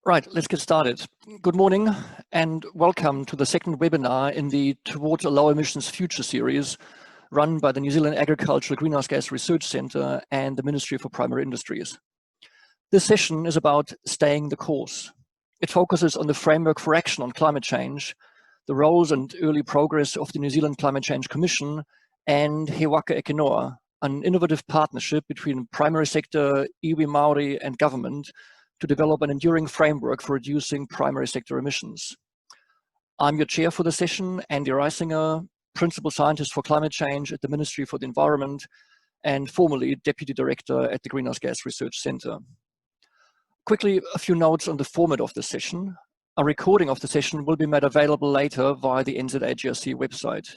Right, let's get started. Good morning and welcome to the second webinar in the Towards a Low Emissions Future series run by the New Zealand Agricultural Greenhouse Gas Research Centre and the Ministry for Primary Industries. This session is about staying the course. It focuses on the framework for action on climate change, the roles and early progress of the New Zealand Climate Change Commission and Waka Eke Noa, an innovative partnership between primary sector, iwi Māori and government to develop an enduring framework for reducing primary sector emissions. I'm your chair for the session, Andy Reisinger, Principal Scientist for Climate Change at the Ministry for the Environment and formerly Deputy Director at the Greenhouse Gas Research Centre. Quickly, a few notes on the format of the session. A recording of the session will be made available later via the NZAGRC website.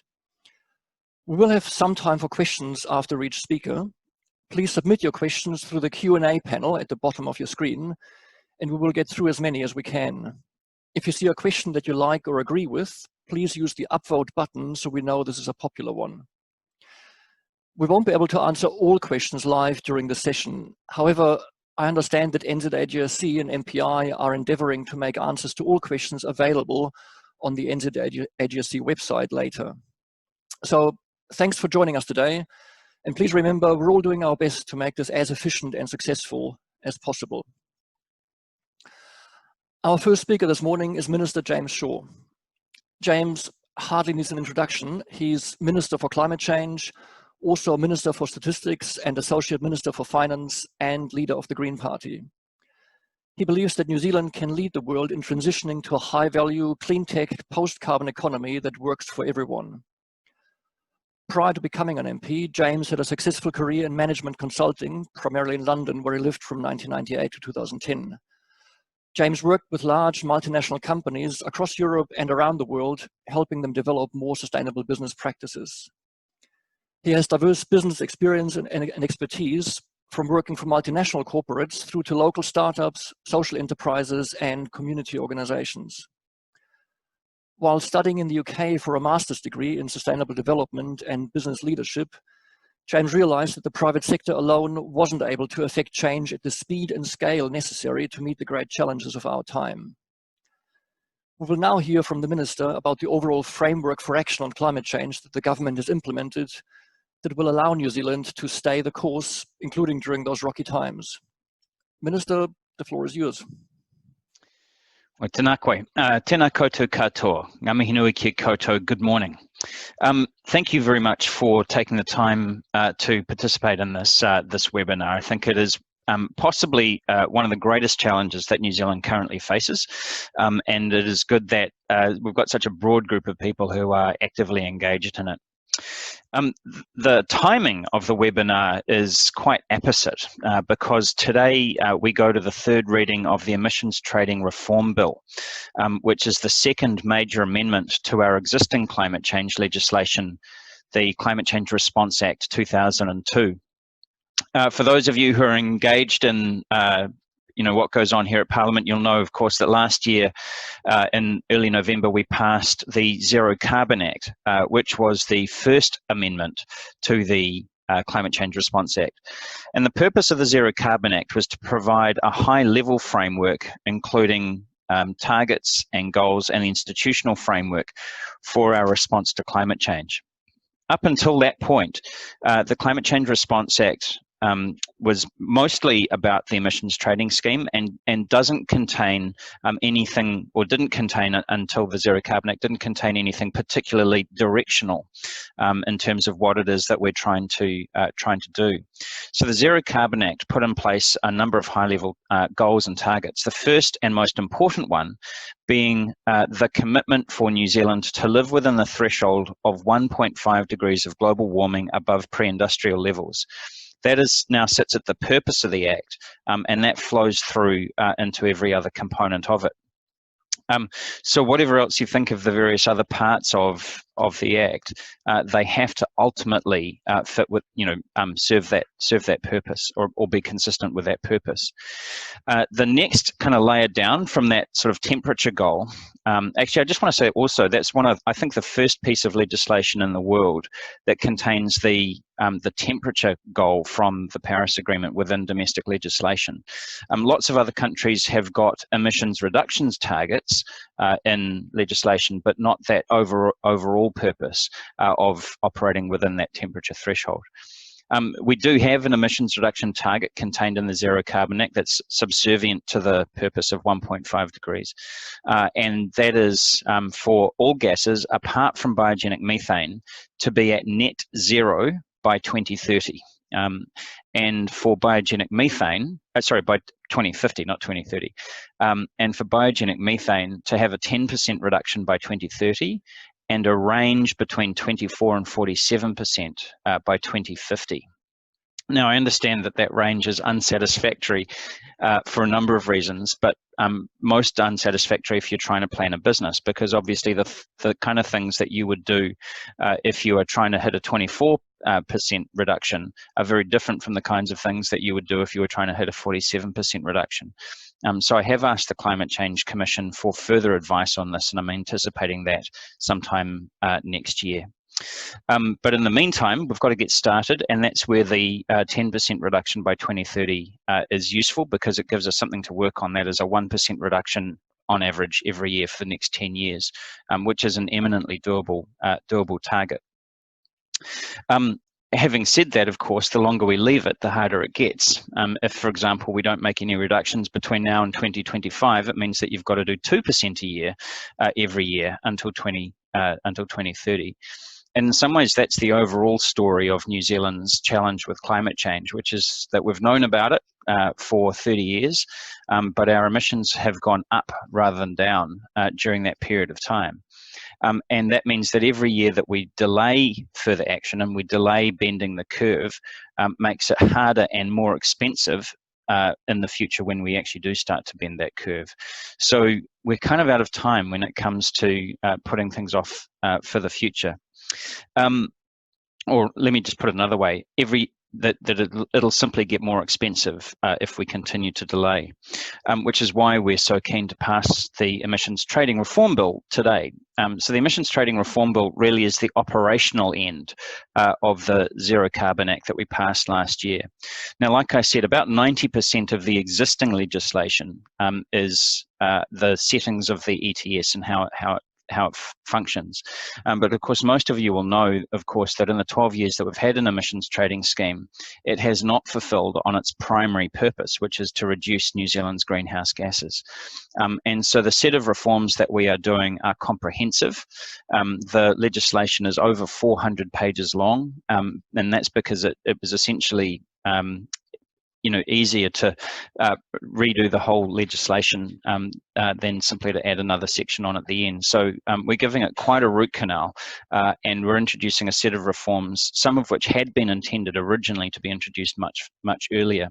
We will have some time for questions after each speaker. Please submit your questions through the Q&A panel at the bottom of your screen, and we will get through as many as we can. If you see a question that you like or agree with, please use the upvote button so we know this is a popular one. We won't be able to answer all questions live during the session. However, I understand that NZAGRC and MPI are endeavouring to make answers to all questions available on the NZAGRC website later. So thanks for joining us today. And please remember, we're all doing our best to make this as efficient and successful as possible. Our first speaker this morning is Minister James Shaw. James hardly needs an introduction. He's Minister for Climate Change, also Minister for Statistics and Associate Minister for Finance and leader of the Green Party. He believes that New Zealand can lead the world in transitioning to a high-value, clean-tech, post-carbon economy that works for everyone. Prior to becoming an MP, James had a successful career in management consulting, primarily in London, where he lived from 1998 to 2010. James worked with large multinational companies across Europe and around the world, helping them develop more sustainable business practices. He has diverse business experience and expertise, from working for multinational corporates through to local startups, social enterprises, and community organizations. While studying in the UK for a master's degree in sustainable development and business leadership, James realized that the private sector alone wasn't able to effect change at the speed and scale necessary to meet the great challenges of our time. We will now hear from the Minister about the overall framework for action on climate change that the government has implemented that will allow New Zealand to stay the course, including during those rocky times. Minister, the floor is yours. Wai tēnā koe. Tēnā koutou katoa. Ngā mihi nui ki koutou. Good morning. Thank you very much for taking the time to participate in this webinar. I think it is possibly one of the greatest challenges that New Zealand currently faces, and it is good that we've got such a broad group of people who are actively engaged in it. The timing of the webinar is quite apposite because today we go to the third reading of the Emissions Trading Reform Bill, which is the second major amendment to our existing climate change legislation, the Climate Change Response Act 2002. For those of you who are engaged in what goes on here at Parliament, you'll know, of course, that last year in early November we passed the Zero Carbon Act, which was the first amendment to the Climate Change Response Act. And the purpose of the Zero Carbon Act was to provide a high-level framework, including targets and goals and the institutional framework for our response to climate change. Up until that point, the Climate Change Response Act was mostly about the emissions trading scheme and doesn't contain anything, or didn't contain it until the Zero Carbon Act, didn't contain anything particularly directional in terms of what it is that we're trying to do. So the Zero Carbon Act put in place a number of high-level goals and targets. The first and most important one being the commitment for New Zealand to live within the threshold of 1.5 degrees of global warming above pre-industrial levels. That now sits at the purpose of the Act, and that flows through into every other component of it. So whatever else you think of the various other parts of the Act, they have to ultimately fit with, serve that purpose, or be consistent with that purpose. The next kind of layer down from that sort of temperature goal, actually, I just want to say also that's one of, I think, the first piece of legislation in the world that contains the temperature goal from the Paris Agreement within domestic legislation. Lots of other countries have got emissions reductions targets in legislation, but not that overall purpose of operating within that temperature threshold. We do have an emissions reduction target contained in the Zero Carbon Act that's subservient to the purpose of 1.5 degrees. And that is for all gases, apart from biogenic methane, to be at net zero by 2030. And for biogenic methane, by 2050, not 2030. And for biogenic methane to have a 10% reduction by 2030, and a range between 24 and 47% by 2050. Now, I understand that that range is unsatisfactory for a number of reasons, but most unsatisfactory if you're trying to plan a business, because obviously the kind of things that you would do if you are trying to hit a 24% reduction are very different from the kinds of things that you would do if you were trying to hit a 47% reduction. So I have asked the Climate Change Commission for further advice on this, and I'm anticipating that sometime next year. But in the meantime, we've got to get started, and that's where the 10% reduction by 2030 is useful, because it gives us something to work on. That is a 1% reduction on average every year for the next 10 years, which is an eminently doable target. Having said that, of course, the longer we leave it, the harder it gets. If, for example, we don't make any reductions between now and 2025, it means that you've got to do 2% a year every year until 2030. And in some ways, that's the overall story of New Zealand's challenge with climate change, which is that we've known about it for 30 years, but our emissions have gone up rather than down during that period of time. And that means that every year that we delay further action and we delay bending the curve makes it harder and more expensive in the future when we actually do start to bend that curve. So we're kind of out of time when it comes to putting things off for the future. Or let me just put it another way, it'll simply get more expensive if we continue to delay, which is why we're so keen to pass the Emissions Trading Reform Bill today. So the Emissions Trading Reform Bill really is the operational end of the Zero Carbon Act that we passed last year. Now, like I said, about 90% of the existing legislation is the settings of the ETS and how it functions. But of course, most of you will know, of course, that in the 12 years that we've had an emissions trading scheme, it has not fulfilled on its primary purpose, which is to reduce New Zealand's greenhouse gases. And so the set of reforms that we are doing are comprehensive. The legislation is over 400 pages long, and that's because it was essentially easier to redo the whole legislation than simply to add another section on at the end. So we're giving it quite a root canal, and we're introducing a set of reforms, some of which had been intended originally to be introduced much earlier.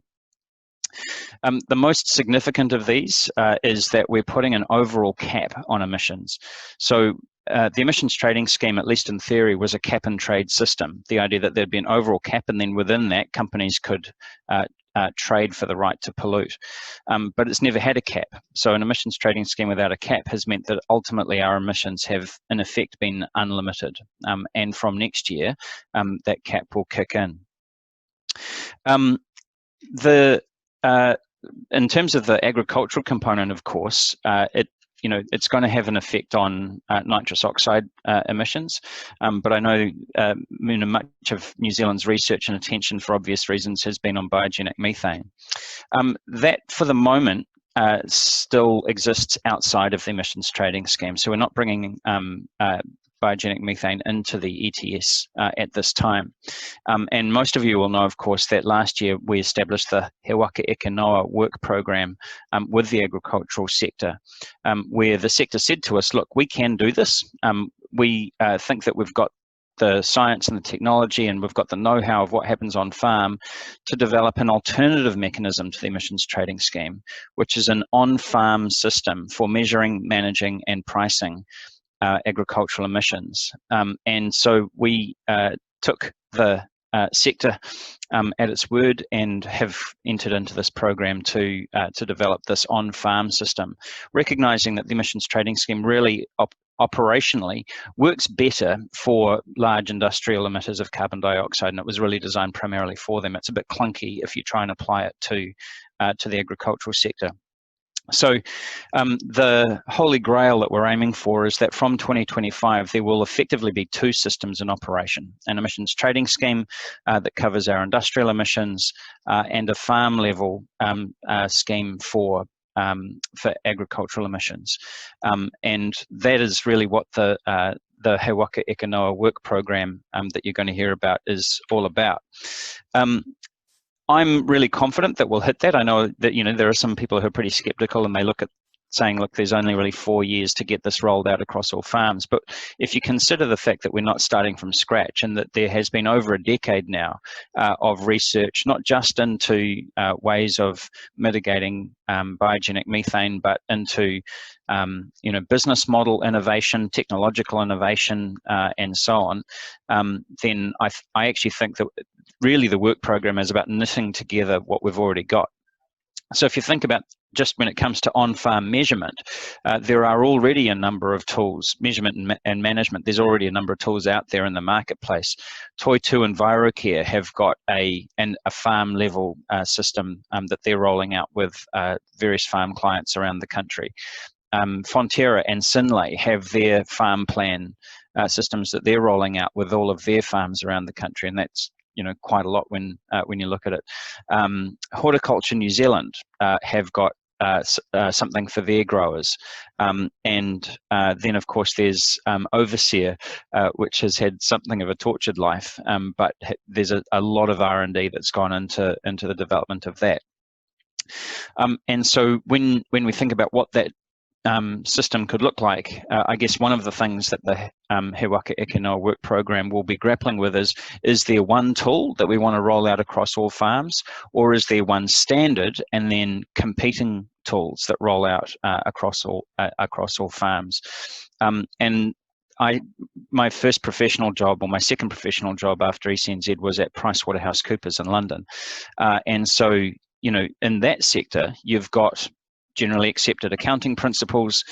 The most significant of these is that we're putting an overall cap on emissions. So the emissions trading scheme, at least in theory, was a cap and trade system. The idea that there'd be an overall cap, and then within that, companies could trade for the right to pollute. But it's never had a cap. So an emissions trading scheme without a cap has meant that ultimately our emissions have, in effect, been unlimited. And from next year, that cap will kick in. In terms of the agricultural component, of course, it's going to have an effect on nitrous oxide emissions, but I know much of New Zealand's research and attention, for obvious reasons, has been on biogenic methane. That, for the moment, still exists outside of the emissions trading scheme, so we're not bringing biogenic methane into the ETS at this time. And most of you will know, of course, that last year we established the Waka Eke Noa work program with the agricultural sector, where the sector said to us, look, we can do this. We think that we've got the science and the technology, and we've got the know-how of what happens on farm to develop an alternative mechanism to the emissions trading scheme, which is an on-farm system for measuring, managing, and pricing agricultural emissions. And so we took the sector at its word and have entered into this program to develop this on-farm system, recognizing that the emissions trading scheme really operationally works better for large industrial emitters of carbon dioxide, and it was really designed primarily for them. It's a bit clunky if you try and apply it to the agricultural sector. So the holy grail that we're aiming for is that from 2025 there will effectively be two systems in operation: an emissions trading scheme that covers our industrial emissions and a farm level scheme for agricultural emissions. And that is really what the Waka Eke Noa work program that you're going to hear about is all about. I'm really confident that we'll hit that. I know that, you know, there are some people who are pretty skeptical and they look at saying, look, there's only really 4 years to get this rolled out across all farms. But if you consider the fact that we're not starting from scratch and that there has been over a decade now of research, not just into ways of mitigating biogenic methane, but into you know, business model innovation, technological innovation, and so on, then I actually think that really the work program is about knitting together what we've already got. So if you think about just when it comes to on-farm measurement, there are already a number of tools, measurement and management. There's already a number of tools out there in the marketplace. Toy2 and EnviroCare have got a farm level system that they're rolling out with various farm clients around the country. Fonterra and Synlait have their farm plan systems that they're rolling out with all of their farms around the country, and that's, you know, quite a lot when you look at it. Horticulture New Zealand have got something for their growers, and then of course there's Overseer, which has had something of a tortured life, but there's a lot of R&D that's gone into the development of that. And so when we think about what that system could look like, I guess one of the things that the Waka Eke Noa work program will be grappling with is there one tool that we want to roll out across all farms, or is there one standard and then competing tools that roll out across all farms? And my first professional job, or my second professional job after ECNZ, was at PricewaterhouseCoopers in London, and so, you know, in that sector you've got generally accepted accounting principles,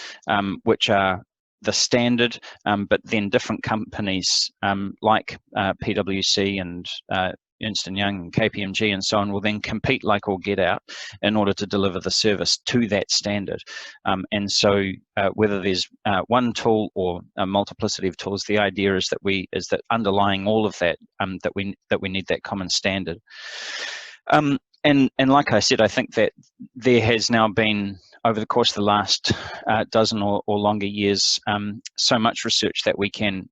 which are the standard, but then different companies like PwC and Ernst & Young and KPMG and so on will then compete like all get out in order to deliver the service to that standard. And so whether there's one tool or a multiplicity of tools, the idea is that underlying all of that, that we need that common standard. And like I said, I think that there has now been, over the course of the last dozen or longer years, so much research that we can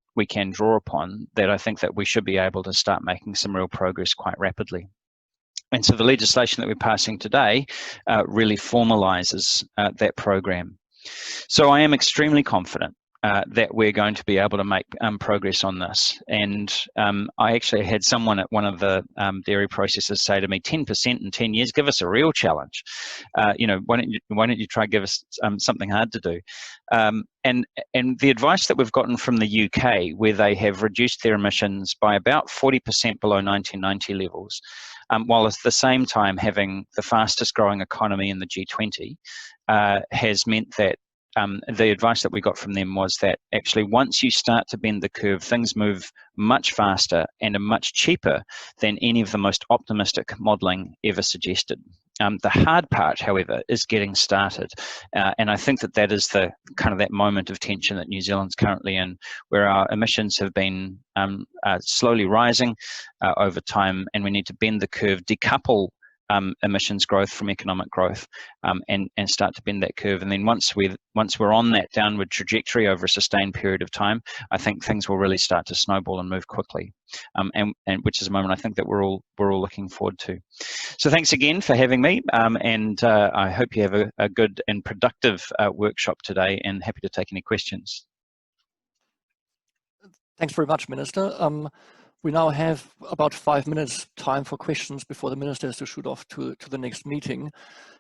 draw upon that I think that we should be able to start making some real progress quite rapidly. And so the legislation that we're passing today really formalises that program. So I am extremely confident that we're going to be able to make progress on this. And I actually had someone at one of the dairy processors say to me, 10% in 10 years, give us a real challenge. You know, why don't you try give us something hard to do? And the advice that we've gotten from the UK, where they have reduced their emissions by about 40% below 1990 levels, while at the same time having the fastest growing economy in the G20, has meant that the advice that we got from them was that actually once you start to bend the curve, things move much faster and are much cheaper than any of the most optimistic modelling ever suggested. The hard part, however, is getting started, and I think that is the kind of that moment of tension that New Zealand's currently in, where our emissions have been slowly rising over time, and we need to bend the curve, decouple emissions growth from economic growth, and start to bend that curve. And then once we're on that downward trajectory over a sustained period of time, I think things will really start to snowball and move quickly, and which is a moment I think that we're all looking forward to. So thanks again for having me, and I hope you have a good and productive workshop today, and happy to take any questions. Thanks very much, Minister. We now have about 5 minutes time for questions before the Minister has to shoot off to the next meeting.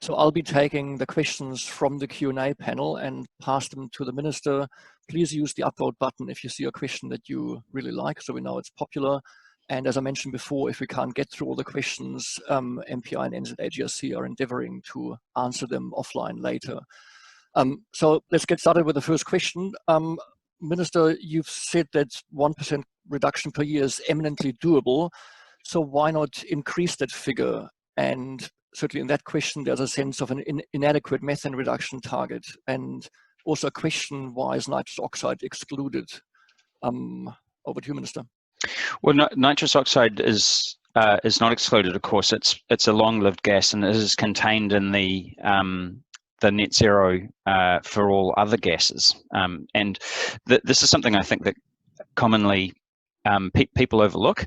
So I'll be taking the questions from the Q&A panel and pass them to the Minister. Please use the upvote button if you see a question that you really like, so we know it's popular. And as I mentioned before, if we can't get through all the questions, MPI and NZAGRC are endeavoring to answer them offline later. So let's get started with the first question. Minister, you've said that 1% reduction per year is eminently doable. So why not increase that figure? And certainly in that question, there's a sense of an inadequate methane reduction target. And also a question, why is nitrous oxide excluded? Over to you, Minister. Well, nitrous oxide is not excluded, of course. It's a long-lived gas, and it is contained in the net zero for all other gases. And this is something I think that commonly people overlook,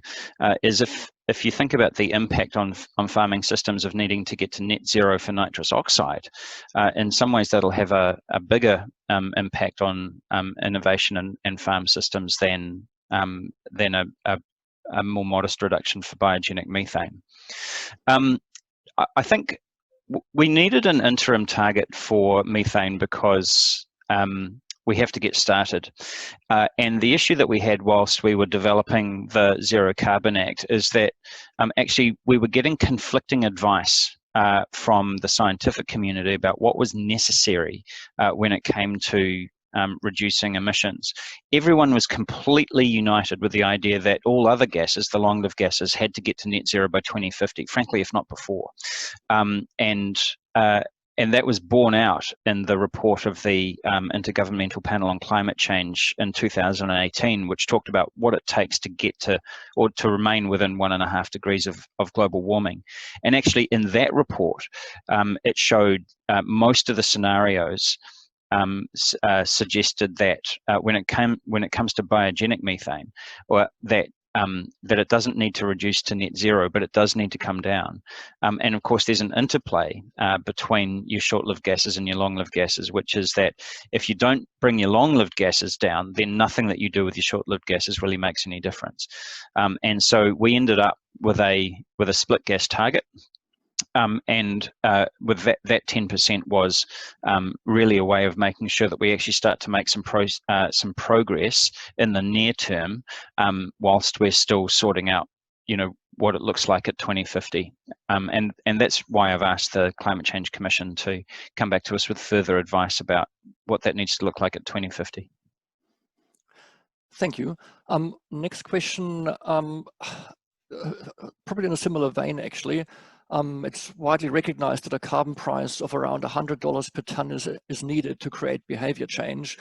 is if you think about the impact on farming systems of needing to get to net zero for nitrous oxide, in some ways that'll have a bigger impact on innovation and farm systems than a more modest reduction for biogenic methane. I think we needed an interim target for methane because we have to get started. And the issue that we had whilst we were developing the Zero Carbon Act is that actually we were getting conflicting advice from the scientific community about what was necessary when it came to reducing emissions. Everyone was completely united with the idea that all other gases, the long-lived gases, had to get to net zero by 2050, frankly, if not before. And that was borne out in the report of the Intergovernmental Panel on Climate Change in 2018, which talked about what it takes to get to, or to remain within 1.5 degrees of global warming. And actually in that report, it showed most of the scenarios suggested that when it comes to biogenic methane, or that it doesn't need to reduce to net zero, but it does need to come down. And of course, there's an interplay between your short-lived gases and your long-lived gases, which is that if you don't bring your long-lived gases down, then nothing that you do with your short-lived gases really makes any difference. And so we ended up with a split gas target. And with that 10% was really a way of making sure that we actually start to make some progress in the near term, whilst we're still sorting out, what it looks like at 2050. And that's why I've asked the Climate Change Commission to come back to us with further advice about what that needs to look like at 2050. Thank you. Next question, probably in a similar vein, actually. It's widely recognized that a carbon price of around $100 per ton is needed to create behavior change.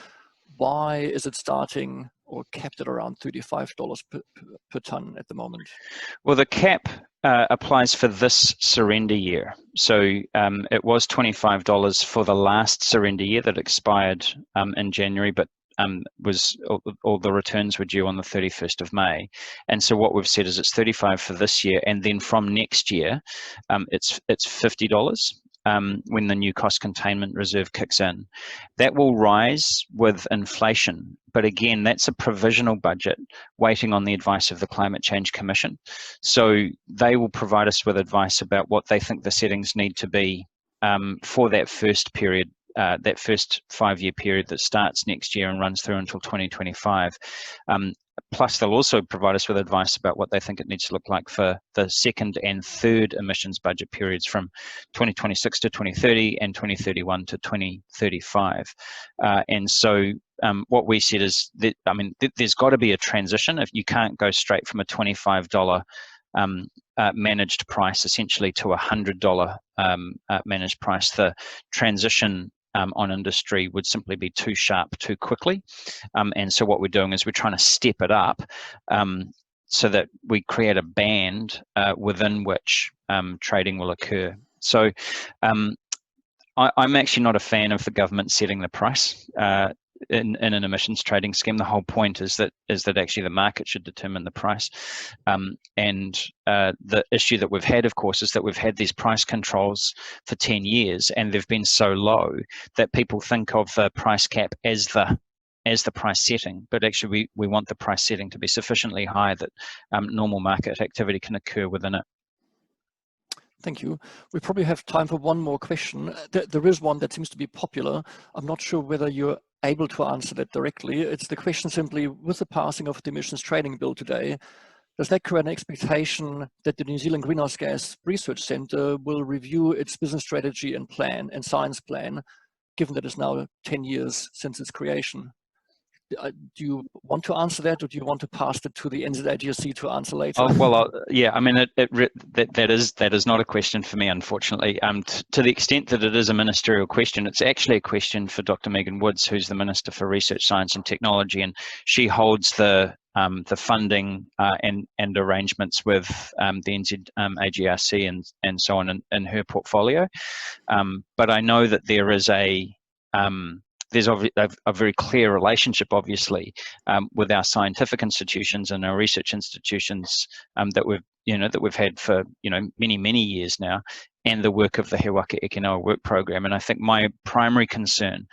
Why is it starting or capped at around $35 per ton at the moment? Well, the cap applies for this surrender year. So it was $25 for the last surrender year that expired in January, but all the returns were due on the 31st of May. And so what we've said is it's 35 for this year, and then from next year, it's $50 when the new cost containment reserve kicks in. That will rise with inflation, but again, that's a provisional budget waiting on the advice of the Climate Change Commission. So they will provide us with advice about what they think the settings need to be for that first period, that first 5-year period that starts next year and runs through until 2025. Plus, they'll also provide us with advice about what they think it needs to look like for the second and third emissions budget periods from 2026 to 2030 and 2031 to 2035. And so what we said is that, there's got to be a transition. If you can't go straight from a $25 managed price essentially to a $100 managed price, the transition on industry would simply be too sharp too quickly. And so what we're doing is we're trying to step it up so that we create a band within which trading will occur. So I'm actually not a fan of the government setting the price in an emissions trading scheme. The whole point is that actually the market should determine the price. And the issue that we've had, of course, is that we've had these price controls for 10 years and they've been so low that people think of the price cap as the as the price setting, but actually we want the price setting to be sufficiently high that normal market activity can occur within it. Thank you. We probably have time for one more question. There is one that seems to be popular. I'm not sure whether you're able to answer that directly. It's the question simply, with the passing of the emissions trading bill today, does that create an expectation that the New Zealand Greenhouse Gas Research Centre will review its business strategy and plan and science plan, given that it's now 10 years since its creation? Do you want to answer that, or do you want to pass it to the NZAGRC to answer later? Oh, well, yeah, I mean, that is not a question for me, unfortunately. To the extent that it is a ministerial question, it's actually a question for Dr. Megan Woods, who's the Minister for Research, Science and Technology, and she holds the funding and arrangements with the NZAGRC and so on in her portfolio. But I know that there is there's a very clear relationship, obviously, with our scientific institutions and our research institutions that we've had for many years now, and the work of the Waka Eke Noa work program. And I think my primary concern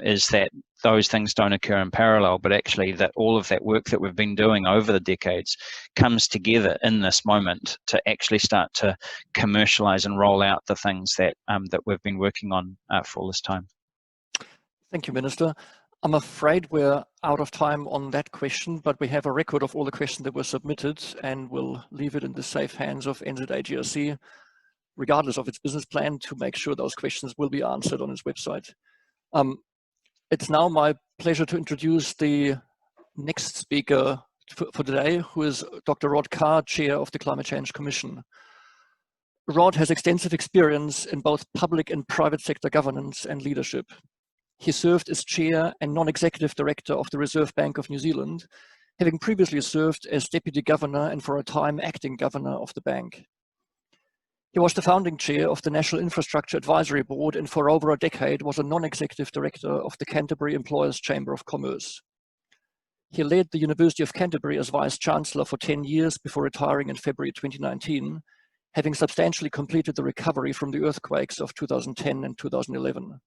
is that those things don't occur in parallel, but actually that all of that work that we've been doing over the decades comes together in this moment to actually start to commercialize and roll out the things that we've been working on for all this time. Thank you, Minister. I'm afraid we're out of time on that question, but we have a record of all the questions that were submitted, and we'll leave it in the safe hands of NZAGRC, regardless of its business plan, to make sure those questions will be answered on its website. It's now my pleasure to introduce the next speaker for today, who is Dr. Rod Carr, Chair of the Climate Change Commission. Rod has extensive experience in both public and private sector governance and leadership. He served as chair and non-executive director of the Reserve Bank of New Zealand, having previously served as deputy governor and for a time acting governor of the bank. He was the founding chair of the National Infrastructure Advisory Board, and for over a decade was a non-executive director of the Canterbury Employers Chamber of Commerce. He led the University of Canterbury as vice-chancellor for 10 years before retiring in February 2019, having substantially completed the recovery from the earthquakes of 2010 and 2011.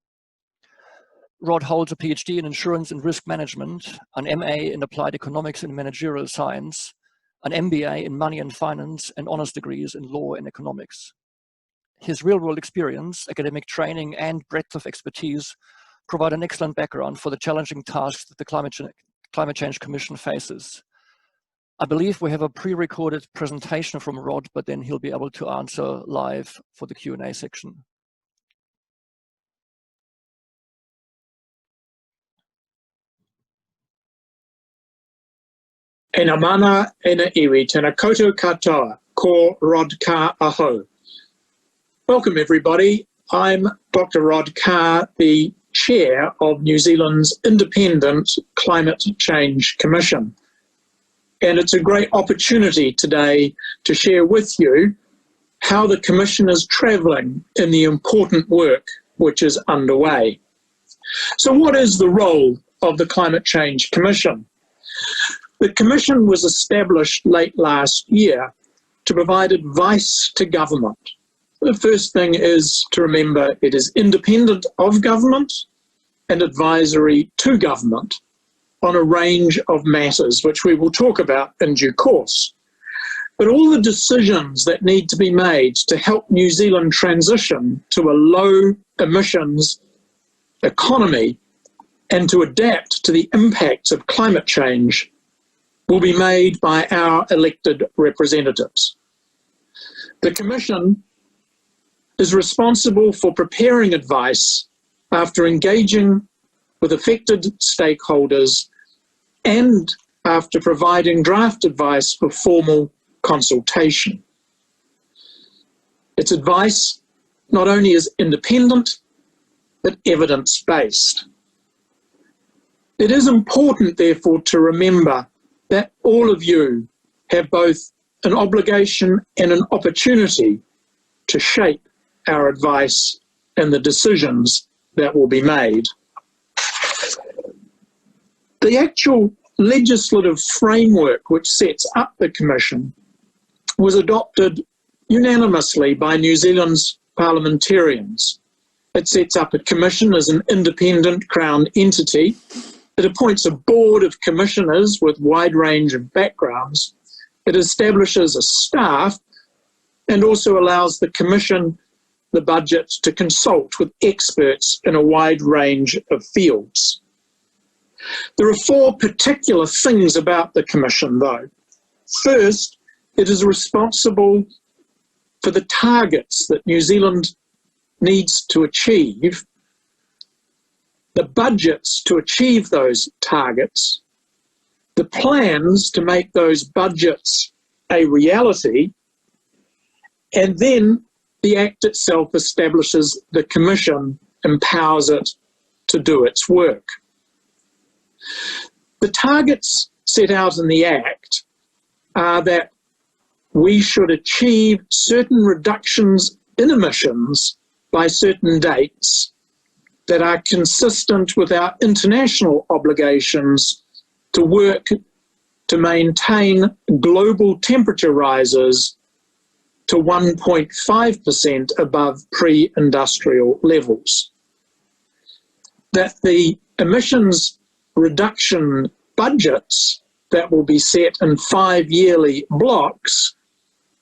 Rod holds a PhD in Insurance and Risk Management, an MA in Applied Economics and Managerial Science, an MBA in Money and Finance, and honours degrees in Law and Economics. His real-world experience, academic training, and breadth of expertise provide an excellent background for the challenging tasks that the Climate Change Commission faces. I believe we have a pre-recorded presentation from Rod, but then he'll be able to answer live for the Q&A section. Ena mana, ena iwi, tēnā koutou katoa, ko Rod Carr aho. Welcome everybody. I'm Dr. Rod Carr, the Chair of New Zealand's Independent Climate Change Commission. And it's a great opportunity today to share with you how the Commission is travelling in the important work which is underway. So what is the role of the Climate Change Commission? The Commission was established late last year to provide advice to government. The first thing is to remember it is independent of government and advisory to government on a range of matters, which we will talk about in due course. But all the decisions that need to be made to help New Zealand transition to a low emissions economy and to adapt to the impacts of climate change will be made by our elected representatives. The Commission is responsible for preparing advice after engaging with affected stakeholders and after providing draft advice for formal consultation. Its advice not only is independent, but evidence-based. It is important, therefore, to remember that all of you have both an obligation and an opportunity to shape our advice and the decisions that will be made. The actual legislative framework which sets up the Commission was adopted unanimously by New Zealand's parliamentarians. It sets up a Commission as an independent Crown entity It appoints a board of commissioners with wide range of backgrounds. It establishes a staff and also allows the Commission, the budget, to consult with experts in a wide range of fields. There are 4 particular things about the Commission, though. First, it is responsible for the targets that New Zealand needs to achieve, the budgets to achieve those targets, the plans to make those budgets a reality, and then the Act itself establishes the Commission, empowers it to do its work. The targets set out in the Act are that we should achieve certain reductions in emissions by certain dates that are consistent with our international obligations to work to maintain global temperature rises to 1.5% above pre-industrial levels. That the emissions reduction budgets that will be set in 5-yearly blocks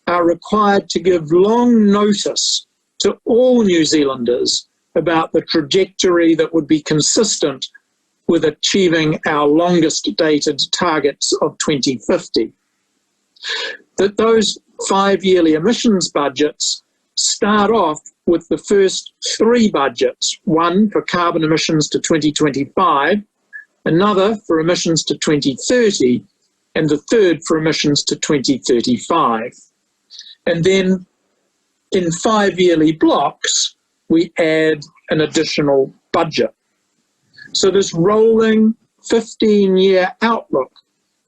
are required to give long notice to all New Zealanders about the trajectory that would be consistent with achieving our longest dated targets of 2050. That those 5-yearly emissions budgets start off with the first 3 budgets, one for carbon emissions to 2025, another for emissions to 2030, and the third for emissions to 2035. And then in 5-yearly blocks, we add an additional budget. So this rolling 15-year outlook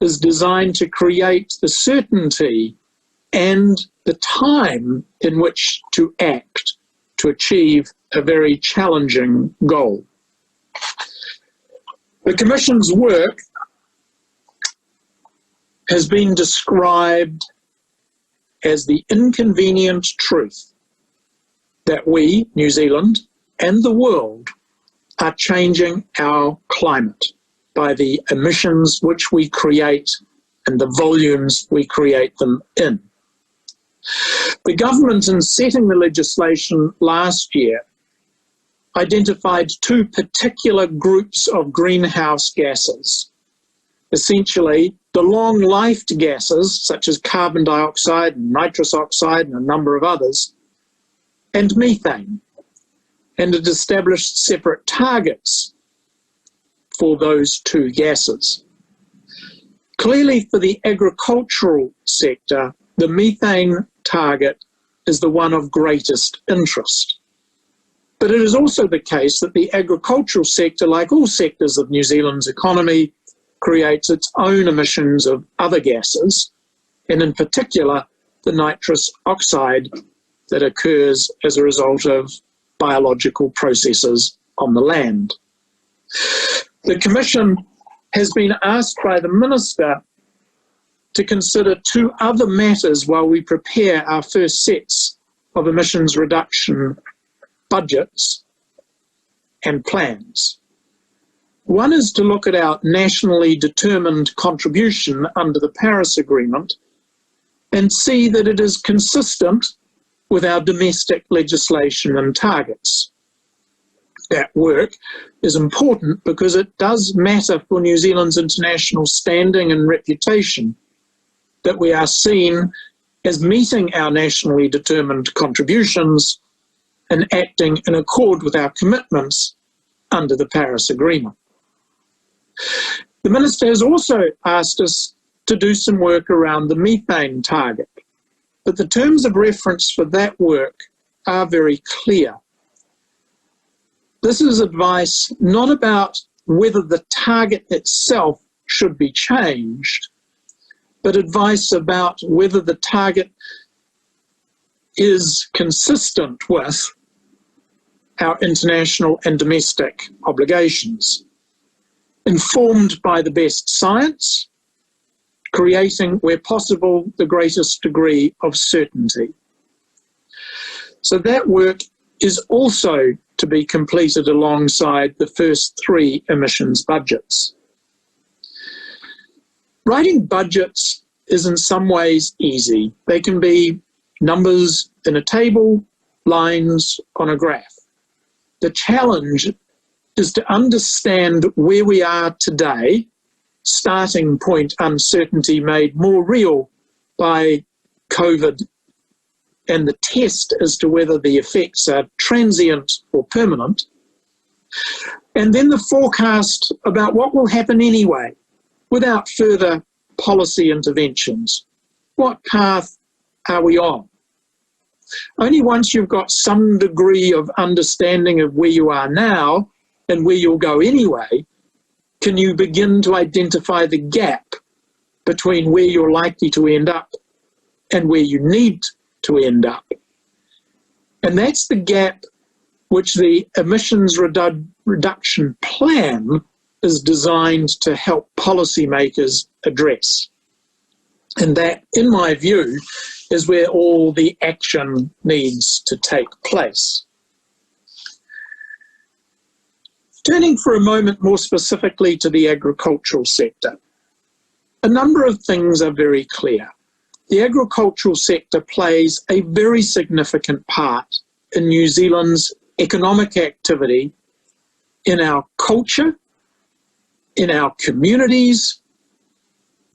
is designed to create the certainty and the time in which to act to achieve a very challenging goal. The Commission's work has been described as the inconvenient truth that we, New Zealand, and the world are changing our climate by the emissions which we create and the volumes we create them in. The government, in setting the legislation last year, identified 2 particular groups of greenhouse gases. Essentially, the long-lived gases, such as carbon dioxide and nitrous oxide and a number of others, and methane. And it established separate targets for those 2 gases. Clearly, for the agricultural sector, the methane target is the one of greatest interest. But it is also the case that the agricultural sector, like all sectors of New Zealand's economy, creates its own emissions of other gases, and in particular, the nitrous oxide that occurs as a result of biological processes on the land. The Commission has been asked by the Minister to consider 2 other matters while we prepare our first sets of emissions reduction budgets and plans. One is to look at our nationally determined contribution under the Paris Agreement and see that it is consistent with our domestic legislation and targets. That work is important because it does matter for New Zealand's international standing and reputation that we are seen as meeting our nationally determined contributions and acting in accord with our commitments under the Paris Agreement. The Minister has also asked us to do some work around the methane target, but the terms of reference for that work are very clear. This is advice not about whether the target itself should be changed, but advice about whether the target is consistent with our international and domestic obligations, informed by the best science, creating, where possible, the greatest degree of certainty. So that work is also to be completed alongside the first 3 emissions budgets. Writing budgets is in some ways easy. They can be numbers in a table, lines on a graph. The challenge is to understand where we are today, starting point uncertainty made more real by COVID, and the test as to whether the effects are transient or permanent, and then the forecast about what will happen anyway without further policy interventions. What path are we on? Only once you've got some degree of understanding of where you are now and where you'll go anyway, can you begin to identify the gap between where you're likely to end up and where you need to end up. And that's the gap which the emissions reduction plan is designed to help policymakers address. And that, in my view, is where all the action needs to take place. Turning for a moment more specifically to the agricultural sector, a number of things are very clear. The agricultural sector plays a very significant part in New Zealand's economic activity, in our culture, in our communities,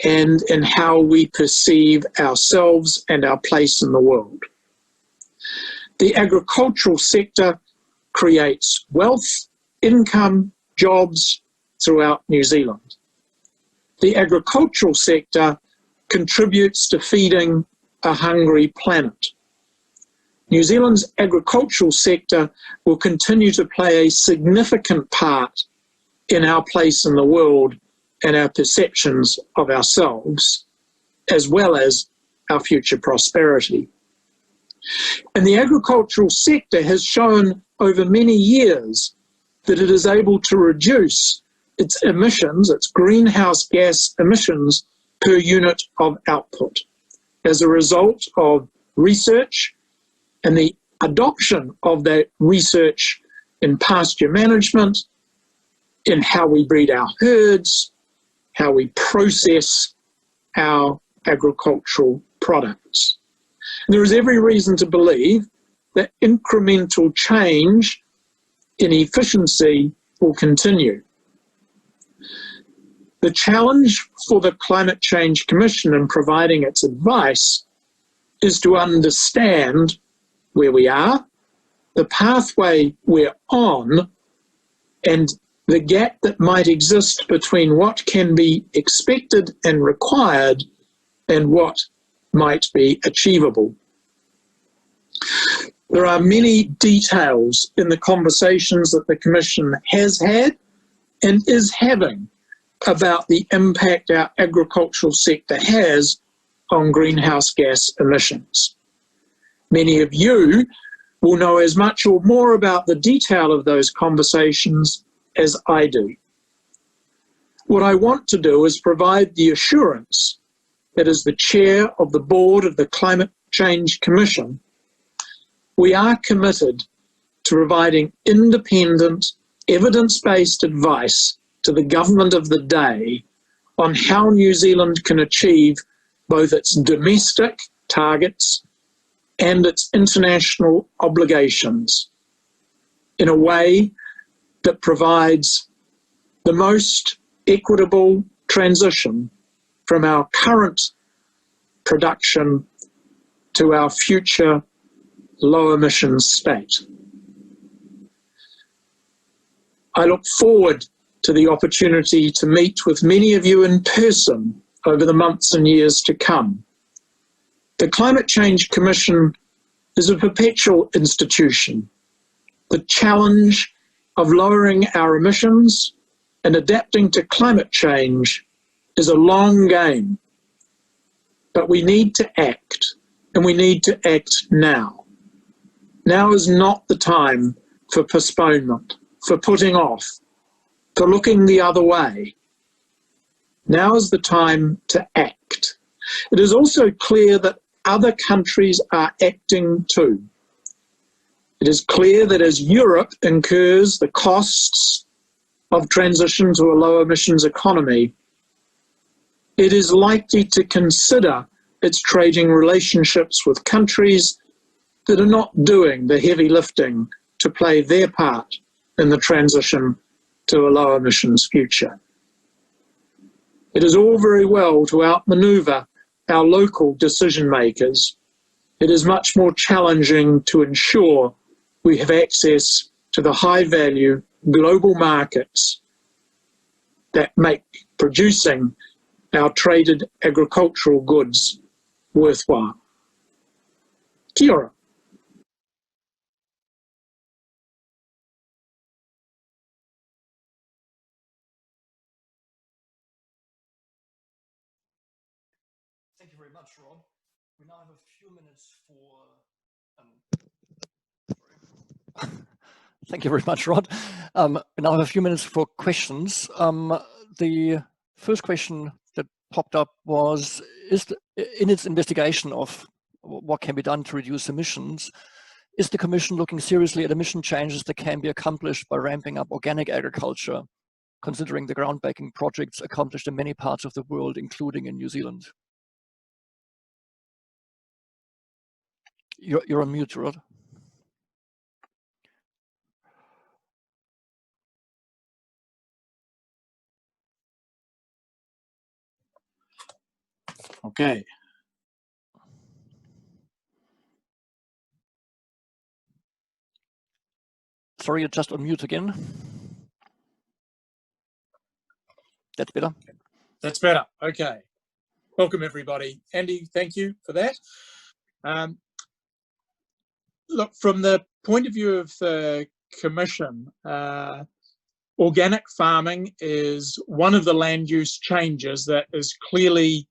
and in how we perceive ourselves and our place in the world. The agricultural sector creates wealth, income, jobs throughout New Zealand. The agricultural sector contributes to feeding a hungry planet. New Zealand's agricultural sector will continue to play a significant part in our place in the world and our perceptions of ourselves, as well as our future prosperity. And the agricultural sector has shown over many years that it is able to reduce its emissions, its greenhouse gas emissions per unit of output as a result of research and the adoption of that research in pasture management, in how we breed our herds, how we process our agricultural products. And there is every reason to believe that incremental change in efficiency will continue. The challenge for the Climate Change Commission in providing its advice is to understand where we are, the pathway we're on, and the gap that might exist between what can be expected and required and what might be achievable. There are many details in the conversations that the Commission has had and is having about the impact our agricultural sector has on greenhouse gas emissions. Many of you will know as much or more about the detail of those conversations as I do. What I want to do is provide the assurance that as the chair of the board of the Climate Change Commission, we are committed to providing independent, evidence-based advice to the government of the day on how New Zealand can achieve both its domestic targets and its international obligations in a way that provides the most equitable transition from our current production to our future low emissions state. I look forward to the opportunity to meet with many of you in person over the months and years to come. The Climate Change Commission is a perpetual institution. The challenge of lowering our emissions and adapting to climate change is a long game, but we need to act, and we need to act now. Now is not the time for postponement, for putting off, for looking the other way. Now is the time to act. It is also clear that other countries are acting too. It is clear that as Europe incurs the costs of transition to a low emissions economy, it is likely to consider its trading relationships with countries that are not doing the heavy lifting to play their part in the transition to a low emissions future. It is all very well to outmaneuver our local decision makers. It is much more challenging to ensure we have access to the high value global markets that make producing our traded agricultural goods worthwhile. Kia ora. Thank you very much, Rod. We now have a few minutes for Thank you very much, Rod. We now have a few minutes for questions. The first question that popped up was, in its investigation of what can be done to reduce emissions, is the Commission looking seriously at emission changes that can be accomplished by ramping up organic agriculture, considering the groundbreaking projects accomplished in many parts of the world, including in New Zealand? You're on mute, Rod. Okay. Sorry, you're just on mute again. That's better. That's better. Okay. Welcome, everybody. Andy, thank you for that. Look, from the point of view of the Commission, organic farming is one of the land use changes that is clearly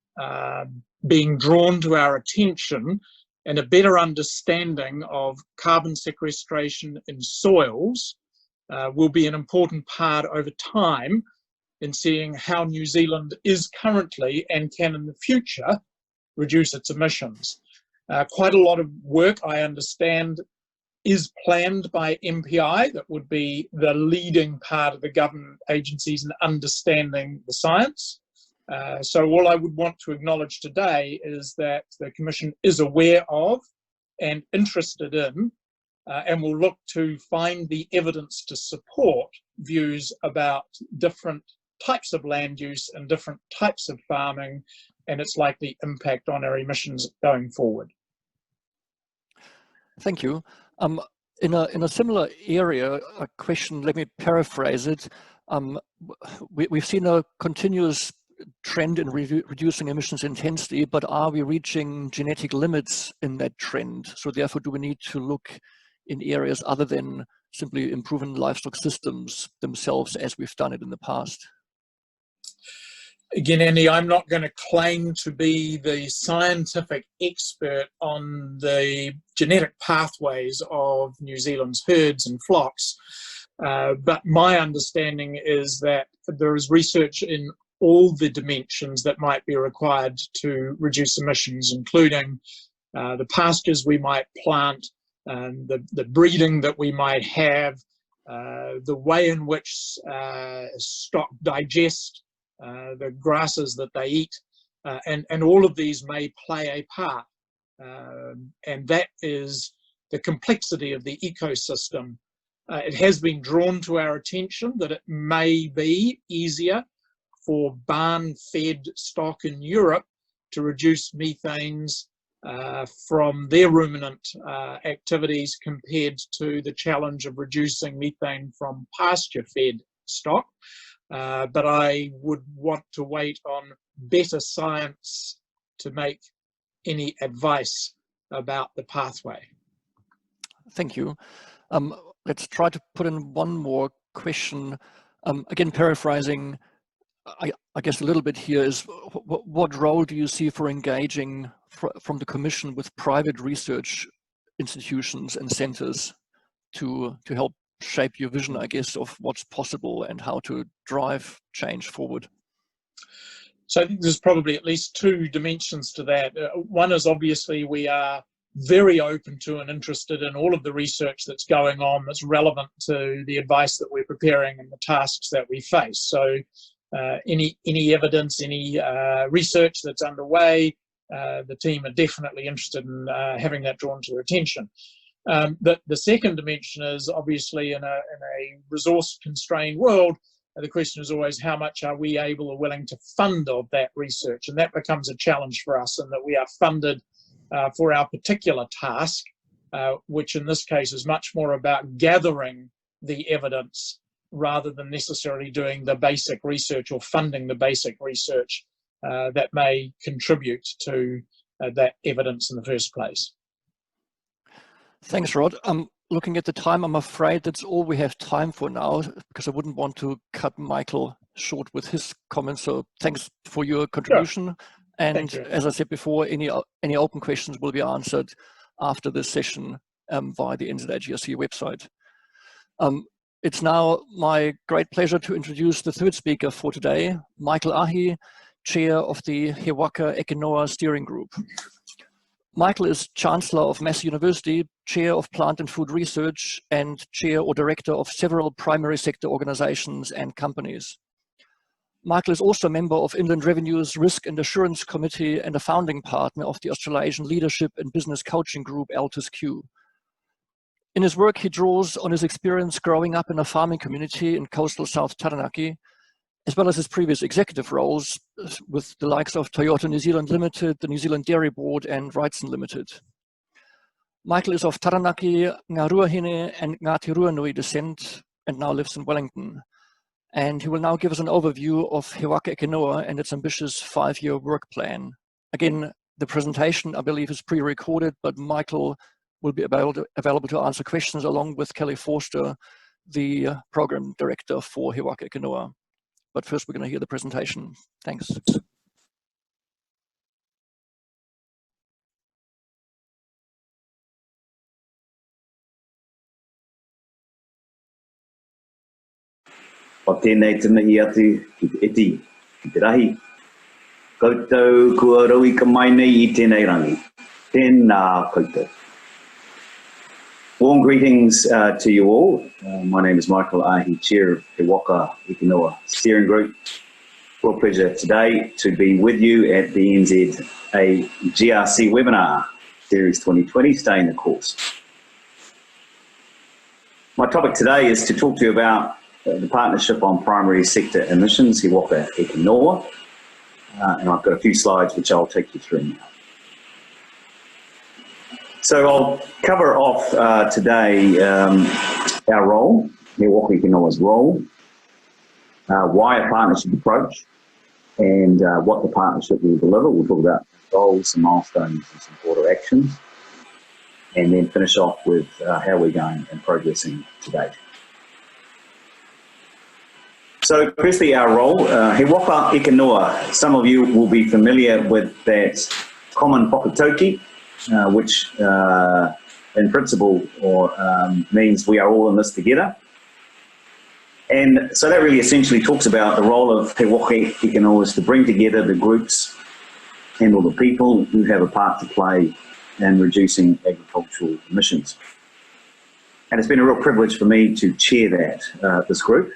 being drawn to our attention, and a better understanding of carbon sequestration in soils will be an important part over time in seeing how New Zealand is currently and can in the future reduce its emissions. Quite a lot of work, I understand, is planned by MPI that would be the leading part of the government agencies in understanding the science. So all I would want to acknowledge today is that the Commission is aware of and interested in, and will look to find the evidence to support views about different types of land use and different types of farming and its likely impact on our emissions going forward. Thank you. In a similar area, a question, let me paraphrase it. We've seen a continuous trend in reducing emissions intensity, but are we reaching genetic limits in that trend? So therefore, do we need to look in areas other than simply improving livestock systems themselves as we've done it in the past? Again, Andy, I'm not going to claim to be the scientific expert on the genetic pathways of New Zealand's herds and flocks, but my understanding is that there is research in all the dimensions that might be required to reduce emissions, including the pastures we might plant, the breeding that we might have, the way in which stock digest the grasses that they eat, and all of these may play a part. And that is the complexity of the ecosystem. It has been drawn to our attention that it may be easier for barn-fed stock in Europe to reduce methanes from their ruminant activities compared to the challenge of reducing methane from pasture-fed stock. But I would want to wait on better science to make any advice about the pathway. Thank you. Let's try to put in one more question. Again, paraphrasing, I guess a little bit here is, what role do you see for engaging from the Commission with private research institutions and centers to help shape your vision, I guess, of what's possible and how to drive change forward? So I think there's probably at least two dimensions to that. One is obviously we are very open to and interested in all of the research that's going on that's relevant to the advice that we're preparing and the tasks that we face. So any evidence, any research that's underway, the team are definitely interested in having that drawn to their attention. The second dimension is obviously in a resource-constrained world, the question is always how much are we able or willing to fund of that research, and that becomes a challenge for us in that we are funded for our particular task, which in this case is much more about gathering the evidence rather than necessarily doing the basic research or funding the basic research that may contribute to that evidence in the first place. Thanks, Rod. Looking at the time, I'm afraid that's all we have time for now, because I wouldn't want to cut Michael short with his comments. So thanks for your contribution. Sure. And as I said before, any open questions will be answered after this session via the NZAGRC website. It's now my great pleasure to introduce the third speaker for today, Michael Ahi, Chair of the He Waka Eke Noa Steering Group. Michael is Chancellor of Massey University, Chair of Plant and Food Research, and Chair or Director of several primary sector organizations and companies. Michael is also a member of Inland Revenue's Risk and Assurance Committee and a founding partner of the Australasian Leadership and Business Coaching Group, ALTIS-Q. In his work, he draws on his experience growing up in a farming community in coastal South Taranaki, as well as his previous executive roles with the likes of Toyota New Zealand Limited, the New Zealand Dairy Board, and Wrightson Limited. Michael is of Taranaki, Ngā Ruahine, and Ngāti Ruanui descent, and now lives in Wellington. And he will now give us an overview of He Waka Eke Noa and its ambitious 5-year work plan. Again, the presentation, I believe, is pre-recorded, but Michael will be available to answer questions along with Kelly Forster, the program director for He Waka Eke Noa. But first, we're going to hear the presentation. Thanks. O tēnei tana I atu ki te iti, ki te rahi. Koutou kua rawi ka mai nei I tēnei rangi. Tēnā koutou. Warm greetings to you all. My name is Michael Ahi, Chair of He Waka Eke Noa Steering Group. Real pleasure today to be with you at the NZAGRC webinar, Series 2020, Staying the Course. My topic today is to talk to you about the partnership on primary sector emissions, He Waka Eke Noa, and I've got a few slides which I'll take you through now. So I'll cover off today our role, He Waka Eke Noa's role, why a partnership approach, and what the partnership will deliver. We'll talk about goals, some milestones, and some broader actions, and then finish off with how we're going and progressing to date. So firstly, our role, He Waka Eke Noa. Some of you will be familiar with that common whakatauki, which in principle means we are all in this together. And so that really essentially talks about the role of He Waka Eke Noa is to bring together the groups and all the people who have a part to play in reducing agricultural emissions. And it's been a real privilege for me to chair that, this group.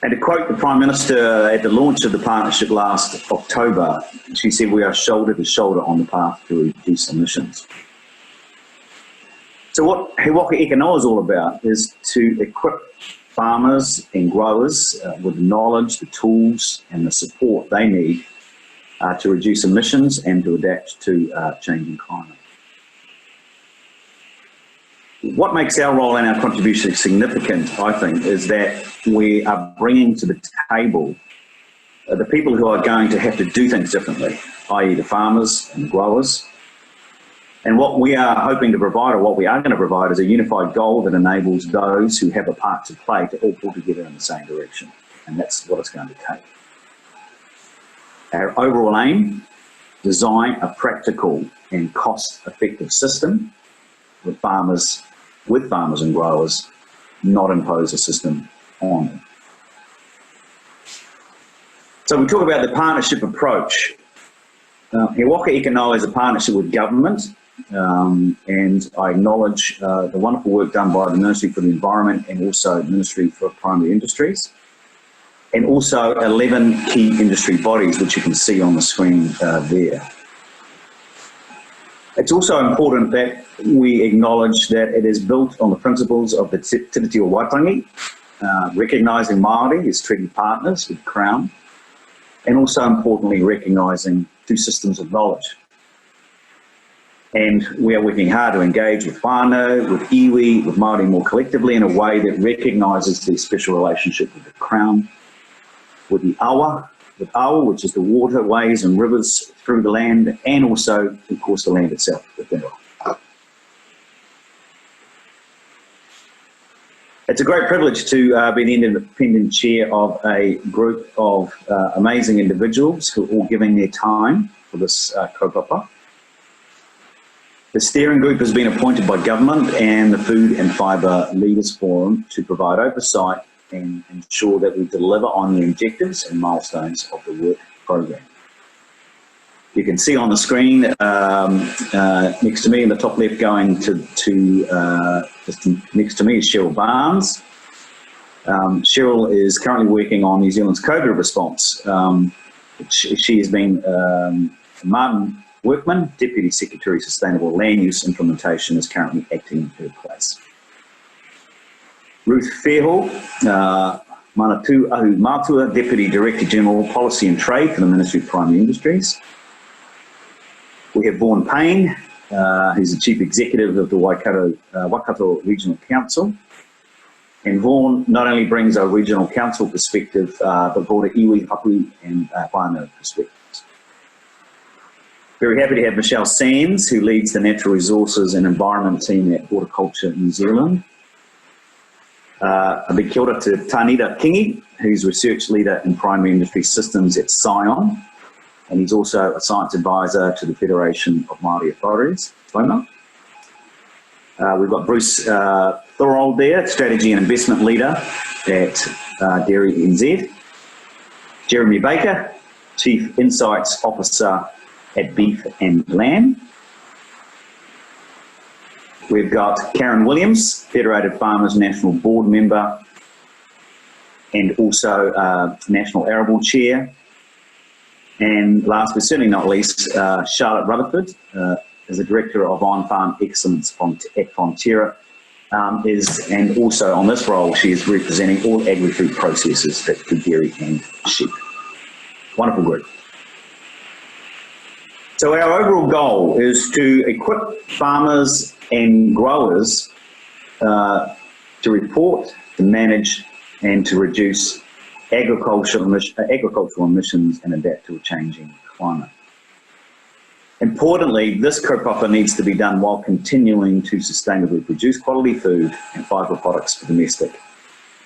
And to quote the Prime Minister at the launch of the partnership last October, she said, "We are shoulder to shoulder on the path to reduce emissions." So what He Waka Eke Noa is all about is to equip farmers and growers with the knowledge, the tools and the support they need to reduce emissions and to adapt to changing climate. What makes our role and our contribution significant, I think, is that we are bringing to the table the people who are going to have to do things differently, i.e. the farmers and the growers. And what we are hoping to provide, or what we are going to provide, is a unified goal that enables those who have a part to play to all pull together in the same direction. And that's what it's going to take. Our overall aim, design a practical and cost-effective system with farmers and growers, not impose a system on them. So we talk about the partnership approach. He Waka Eke Noa is a partnership with government, and I acknowledge the wonderful work done by the Ministry for the Environment and also Ministry for Primary Industries, and also 11 key industry bodies, which you can see on the screen there. It's also important that we acknowledge that it is built on the principles of the Te Reo Waitangi, recognising Māori as treaty partners with the Crown, and also importantly recognising two systems of knowledge. And we are working hard to engage with whānau, with iwi, with Māori more collectively in a way that recognises their special relationship with the Crown, with the awa, which is the waterways and rivers through the land, and also, of course, the land itself, the whenua. It's a great privilege to be the independent chair of a group of amazing individuals who are all giving their time for this kaupapa. The steering group has been appointed by government and the Food and Fibre Leaders Forum to provide oversight and ensure that we deliver on the objectives and milestones of the work program. You can see on the screen next to me in the top left, going to just next to me is Cheryl Barnes. Cheryl is currently working on New Zealand's COVID response. She has been Martin Workman, Deputy Secretary Sustainable Land Use Implementation, is currently acting in her place. Ruth Fairhall, Manatu Ahu Matua, Deputy Director General Policy and Trade for the Ministry of Primary Industries. We have Vaughan Payne, who's the Chief Executive of the Waikato Regional Council. And Vaughan not only brings a regional council perspective, but broader iwi, hapu and whānau perspectives. Very happy to have Michelle Sands, who leads the Natural Resources and Environment team at Horticulture New Zealand. A big kia ora to Tanita Kingi, who's Research Leader in Primary Industry Systems at Scion, and he's also a Science Advisor to the Federation of Māori Authorities, FOMA. We've got Bruce Thorold there, Strategy and Investment Leader at Dairy NZ. Jeremy Baker, Chief Insights Officer at Beef and Lamb. We've got Karen Williams, Federated Farmers National Board Member and also National Arable Chair. And last but certainly not least, Charlotte Rutherford is the Director of On-Farm Excellence at Fonterra, and also on this role she is representing all agri-food processors, that's for dairy and sheep. Wonderful group. So our overall goal is to equip farmers and growers to report, to manage and to reduce agricultural emissions and adapt to a changing climate. Importantly, this kaupapa needs to be done while continuing to sustainably produce quality food and fibre products for domestic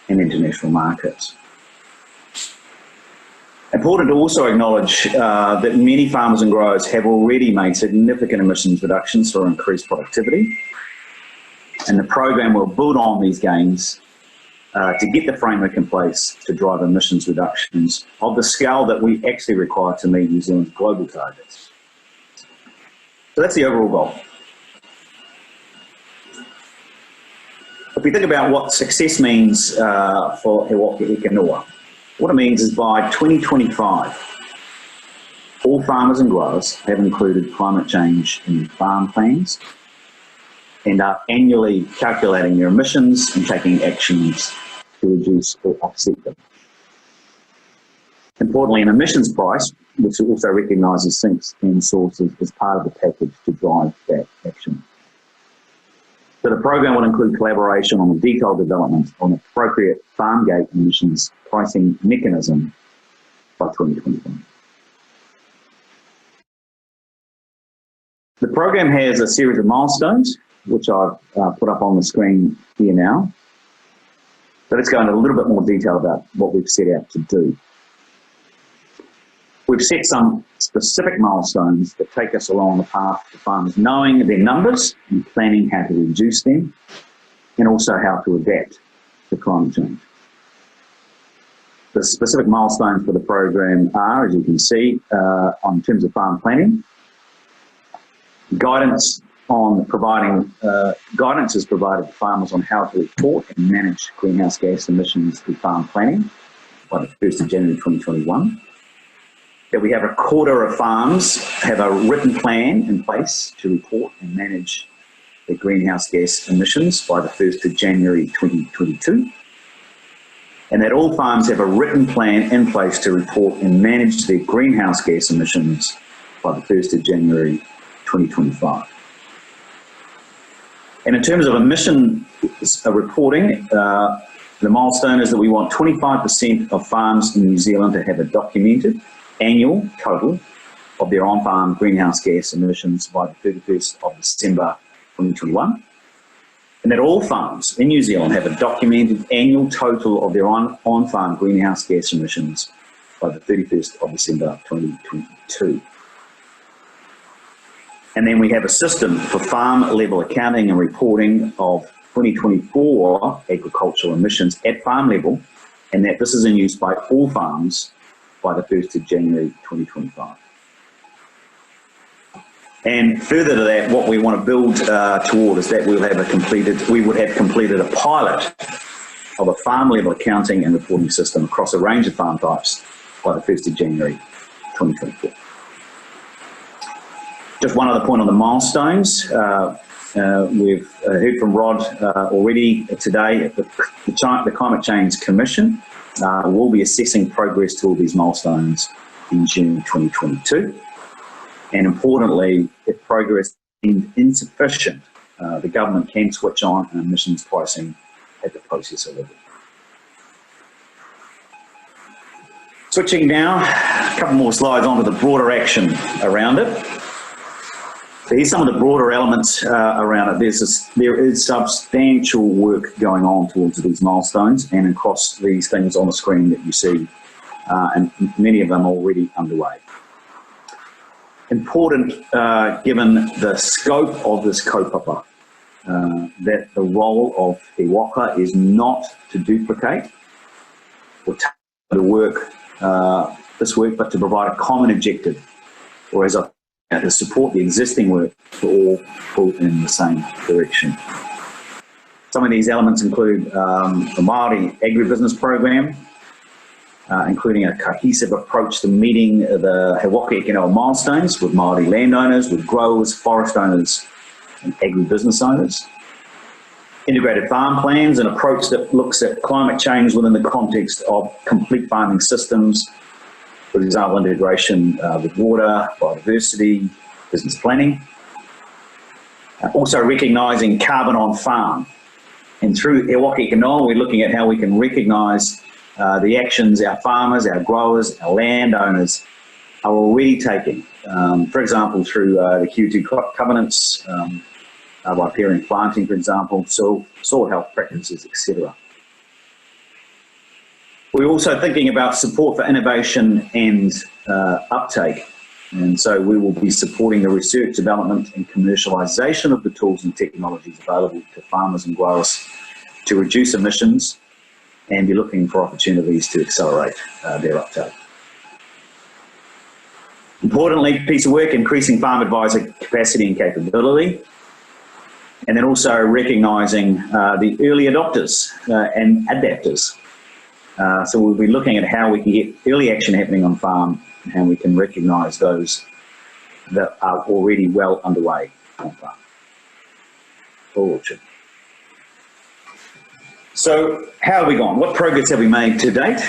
and international markets. Important to also acknowledge that many farmers and growers have already made significant emissions reductions through increased productivity, and the program will build on these gains to get the framework in place to drive emissions reductions of the scale that we actually require to meet New Zealand's global targets. So that's the overall goal. If we think about what success means for Waka Eke Noa, what it means is by 2025, all farmers and growers have included climate change in their farm plans and are annually calculating their emissions and taking actions to reduce or offset them. Importantly, an emissions price, which also recognises sinks and sources, is part of the package to drive that action. So the program will include collaboration on the detailed development on appropriate farm gate emissions pricing mechanism by 2021. The program has a series of milestones, which I've put up on the screen here now. So let's go into a little bit more detail about what we've set out to do. We've set some specific milestones that take us along the path to farmers knowing their numbers and planning how to reduce them, and also how to adapt to climate change. The specific milestones for the program are, as you can see, in terms of farm planning, guidance on providing guidance is provided to farmers on how to report and manage greenhouse gas emissions through farm planning by the 1st of January 2021. That we have a quarter of farms have a written plan in place to report and manage their greenhouse gas emissions by the 1st of January 2022. And that all farms have a written plan in place to report and manage their greenhouse gas emissions by the 1st of January 2025. And in terms of emission reporting, the milestone is that we want 25% of farms in New Zealand to have a documented annual total of their on-farm greenhouse gas emissions by the 31st of December 2021. And that all farms in New Zealand have a documented annual total of their on-farm greenhouse gas emissions by the 31st of December 2022. And then we have a system for farm level accounting and reporting of 2024 agricultural emissions at farm level, and that this is in use by all farms by the 1st of January 2025. And further to that, what we want to build toward is that we would have completed a pilot of a farm level accounting and reporting system across a range of farm types by the 1st of January 2024. Just one other point on the milestones. We've heard from Rod already today. The Climate Change Commission will be assessing progress toward these milestones in June 2022. And importantly, if progress is insufficient, the government can switch on emissions pricing at the processor level. Switching now, a couple more slides onto the broader action around it. So here's some of the broader elements around it. There is substantial work going on towards these milestones and across these things on the screen that you see, and many of them already underway. Important, given the scope of this kaupapa, that the role of Te Waka is not to duplicate or take the work, this work, but to provide a common objective, or as to support the existing work to all pull in the same direction. Some of these elements include the Māori agribusiness program, including a cohesive approach to meeting the Waka Eke Noa milestones with Māori landowners, with growers, forest owners, and agribusiness owners. Integrated farm plans, an approach that looks at climate change within the context of complete farming systems, for example, integration with water, biodiversity, business planning. Also recognising carbon on farm. And through Waka Eke Noa, we're looking at how we can recognise the actions our farmers, our growers, our landowners are already taking. For example, through the Q2 covenants, by pairing planting, for example, soil health practices, etc. We're also thinking about support for innovation and uptake. And so we will be supporting the research, development and commercialisation of the tools and technologies available to farmers and growers to reduce emissions, and be looking for opportunities to accelerate their uptake. Importantly, piece of work, increasing farm advisor capacity and capability, and then also recognising the early adopters and adapters. So we'll be looking at how we can get early action happening on farm, and how we can recognise those that are already well underway on farm or orchard. So how have we gone? What progress have we made to date?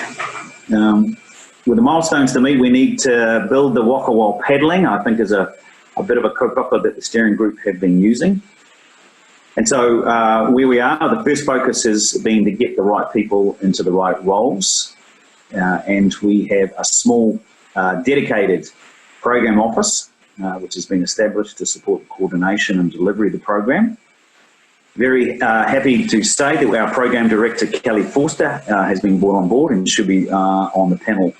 With the milestones to meet, we need to build the waka while paddling, I think is a bit of a kaupapa that the steering group have been using. And so where we are, the first focus has been to get the right people into the right roles. And we have a small dedicated program office, which has been established to support the coordination and delivery of the program. Very happy to say that our program director, Kelly Forster, has been brought on board and should be on the panel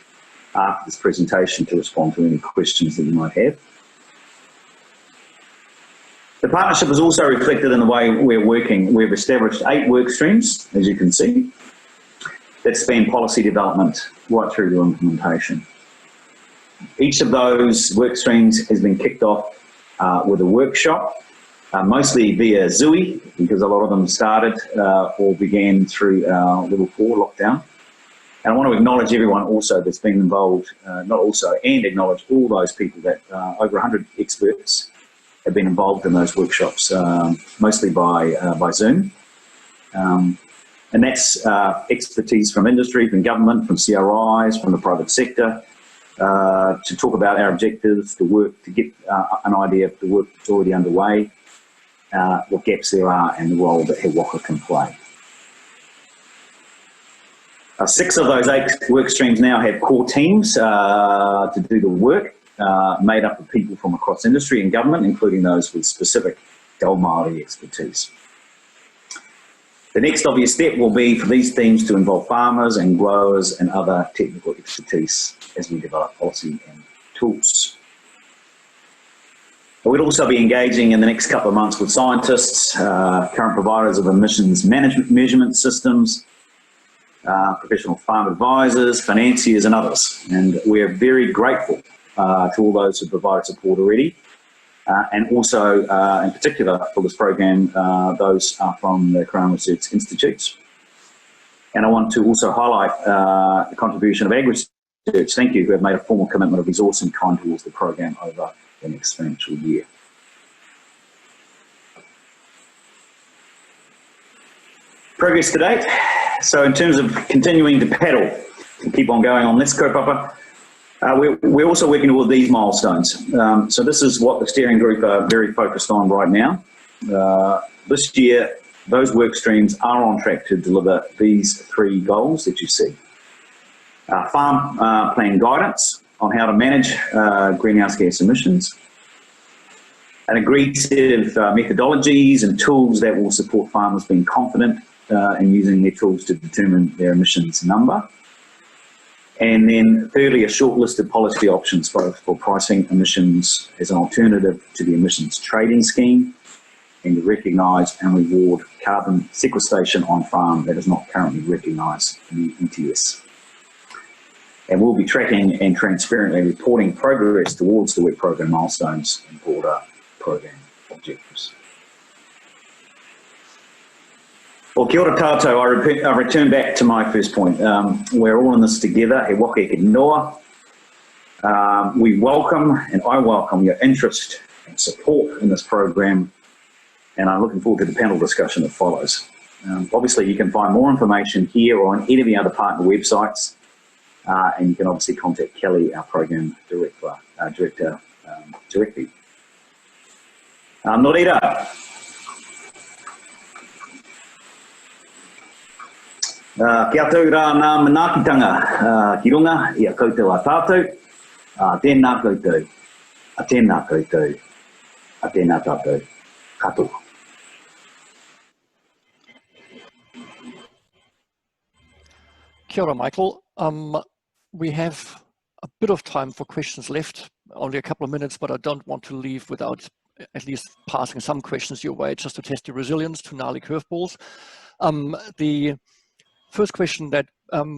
after this presentation to respond to any questions that you might have. The partnership is also reflected in the way we're working. We've established 8 work streams, as you can see, that span policy development right through to implementation. Each of those work streams has been kicked off with a workshop mostly via Zui, because a lot of them started or began through our level 4 lockdown. And I want to acknowledge everyone also that's been involved, and acknowledge all those people that over 100 experts have been involved in those workshops, mostly by Zoom. And that's expertise from industry, from government, from CRIs, from the private sector, to talk about our objectives, to work, to get an idea of the work that's already underway, what gaps there are, and the role that He Waka can play. 6 of those 8 work streams now have core teams to do the work, made up of people from across industry and government, including those with specific Te Ao Māori expertise. The next obvious step will be for these teams to involve farmers and growers and other technical expertise as we develop policy and tools. We'll also be engaging in the next couple of months with scientists, current providers of emissions management measurement systems, professional farm advisors, financiers and others. And we're very grateful to all those who provided support already. And also, in particular for this program, those are from the Crown Research Institutes. And I want to also highlight the contribution of AgResearch, thank you, who have made a formal commitment of resource and kind towards the program over the next financial year. Progress to date. So in terms of continuing to paddle and keep on going on this kaupapa, we're also working toward these milestones. So this is what the steering group are very focused on right now. This year, those work streams are on track to deliver these 3 goals that you see. Farm plan guidance on how to manage greenhouse gas emissions, an agreed set of methodologies and tools that will support farmers being confident in using their tools to determine their emissions number. And then thirdly, a short list of policy options both for pricing emissions as an alternative to the emissions trading scheme and to recognise and reward carbon sequestration on farm that is not currently recognised in the ETS. And we'll be tracking and transparently reporting progress towards the work program milestones and broader program objectives. Well, kia ora tātou. I return back to my first point. We're all in this together, He Waka Eke Noa. We welcome, and I welcome, your interest and support in this program, and I'm looking forward to the panel discussion that follows. Obviously, you can find more information here or on any of the other partner websites, and you can obviously contact Kelly, our program director, directly. Nō reira. Kia tau rā nā manaakitanga ki runga i a koutou a tātou, tēnā koutou, a tēnā koutou, a tēnā tātou, katoa. Kia ora, Michael. We have a bit of time for questions left, only a couple of minutes, but I don't want to leave without at least passing some questions your way just to test your resilience to gnarly curveballs. The first question that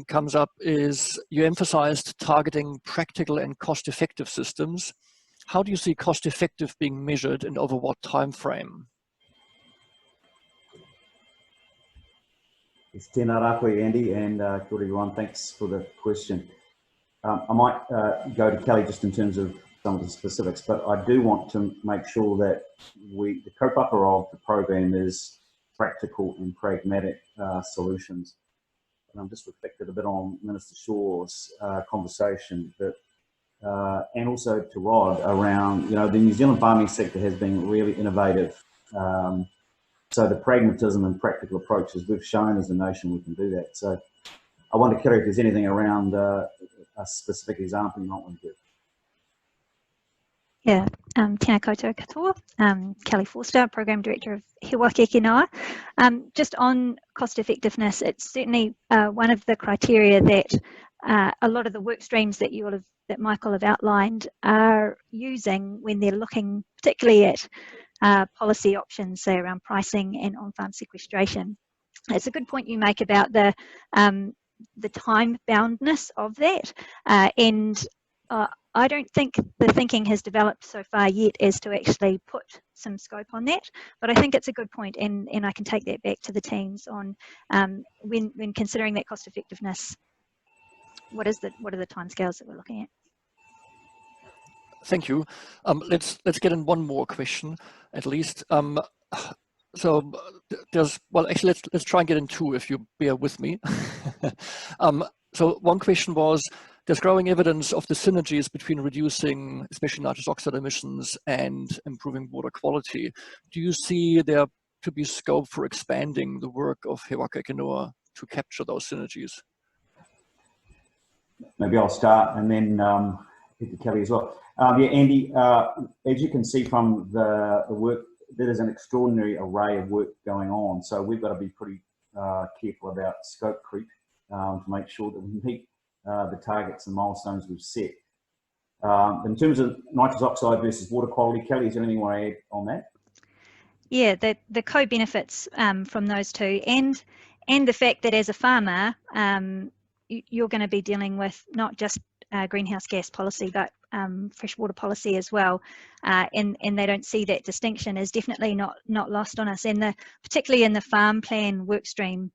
comes up is, you emphasized targeting practical and cost-effective systems. How do you see cost-effective being measured and over what time frame? It's tēnā rā koe, Andy, and kia ora everyone. Thanks for the question. I might go to Kelly just in terms of some of the specifics, but I do want to make sure that the kaupapa of the program is practical and pragmatic solutions. And I'm just reflected a bit on Minister Shaw's conversation, that, and also to Rod around, the New Zealand farming sector has been really innovative. So the pragmatism and practical approaches, we've shown as a nation we can do that. So I wonder, Kelly, if there's anything around a specific example you might want to give. Yeah, tēnā koutou katoa, Kelly Forster, Program Director of He Waka Eke Noa. Just on cost effectiveness, it's certainly one of the criteria that a lot of the work streams that that Michael have outlined are using when they're looking particularly at policy options, say around pricing and on-farm sequestration. It's a good point you make about the time boundness of that, and I don't think the thinking has developed so far yet as to actually put some scope on that, but I think it's a good point, and I can take that back to the teams on when considering that cost effectiveness. What are the timescales that we're looking at? Thank you. Let's get in one more question at least. So there's, well, actually let's try and get in two if you bear with me. So one question was, there's growing evidence of the synergies between reducing especially nitrous oxide emissions and improving water quality. Do you see there to be scope for expanding the work of Waka Eke Noa to capture those synergies? Maybe I'll start and then to Kelly as well. Yeah, Andy, as you can see from the work, there is an extraordinary array of work going on. So we've got to be pretty careful about scope creep to make sure that we meet the targets and milestones we've set. In terms of nitrous oxide versus water quality, Kelly, is there anything you want to add on that? Yeah, the co-benefits from those two, and the fact that as a farmer, you're going to be dealing with not just greenhouse gas policy, but freshwater policy as well, and they don't see that distinction is definitely not lost on us. And particularly in the farm plan work stream,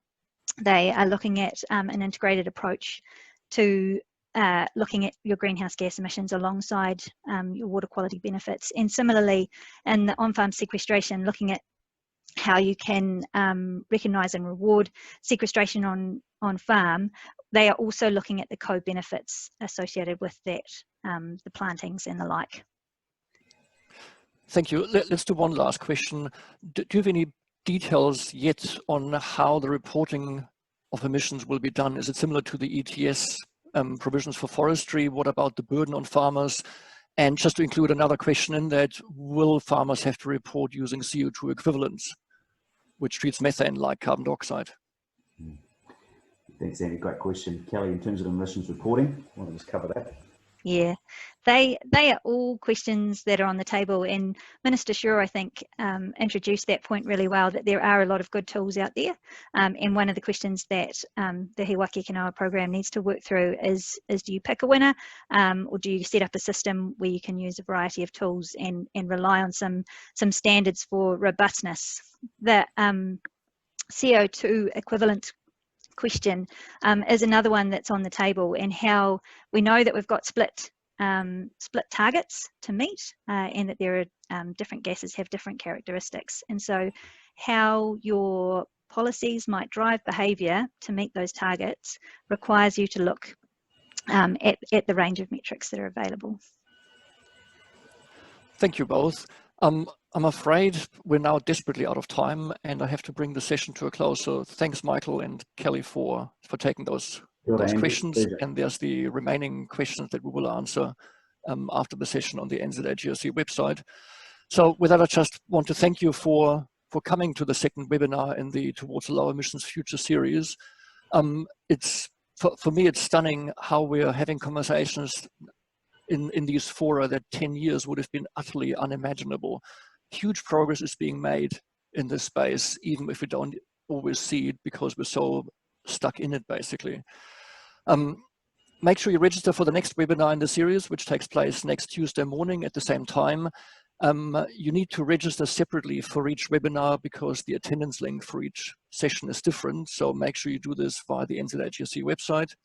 they are looking at an integrated approach to looking at your greenhouse gas emissions alongside your water quality benefits. And similarly, in the on-farm sequestration, looking at how you can recognise and reward sequestration on farm. They are also looking at the co-benefits associated with that, the plantings and the like. Thank you. Let's do one last question. Do you have any details yet on how the reporting of emissions will be done? Is it similar to the ETS provisions for forestry? What about the burden on farmers? And just to include another question in that, will farmers have to report using CO2 equivalents, which treats methane like carbon dioxide? Thanks, Andy. Great question. Kelly, in terms of emissions reporting, I want to just cover that. Yeah, they are all questions that are on the table, and Minister Shaw, I think, introduced that point really well, that there are a lot of good tools out there, and one of the questions that the Waka Eke Noa program needs to work through is do you pick a winner, or do you set up a system where you can use a variety of tools and rely on some standards for robustness? The CO2 equivalent question is another one that's on the table, and how we know that we've got split targets to meet, and that there are different gases have different characteristics, and so how your policies might drive behaviour to meet those targets requires you to look at the range of metrics that are available. Thank you both. I'm afraid we're now desperately out of time, and I have to bring the session to a close. So thanks, Michael and Kelly, for taking those questions. And there's the remaining questions that we will answer after the session on the NZAGRC website. So with that, I just want to thank you for coming to the second webinar in the Towards a Low Emissions Future series. For me, it's stunning how we're having conversations in these fora that 10 years would have been utterly unimaginable. Huge progress is being made in this space, even if we don't always see it because we're so stuck in it, basically. Make sure you register for the next webinar in the series, which takes place next Tuesday morning at the same time. You need to register separately for each webinar because the attendance link for each session is different. So make sure you do this via the NZAGRC website.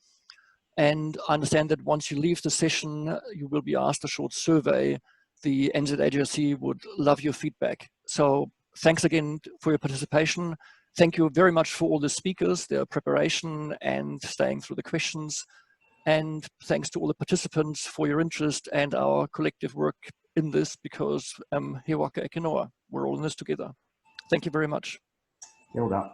And I understand that once you leave the session, you will be asked a short survey. The NZAGRC would love your feedback. So thanks again for your participation. Thank you very much for all the speakers, their preparation and staying through the questions. And thanks to all the participants for your interest and our collective work in this, because Waka Eke Noa, we're all in this together. Thank you very much. Well done.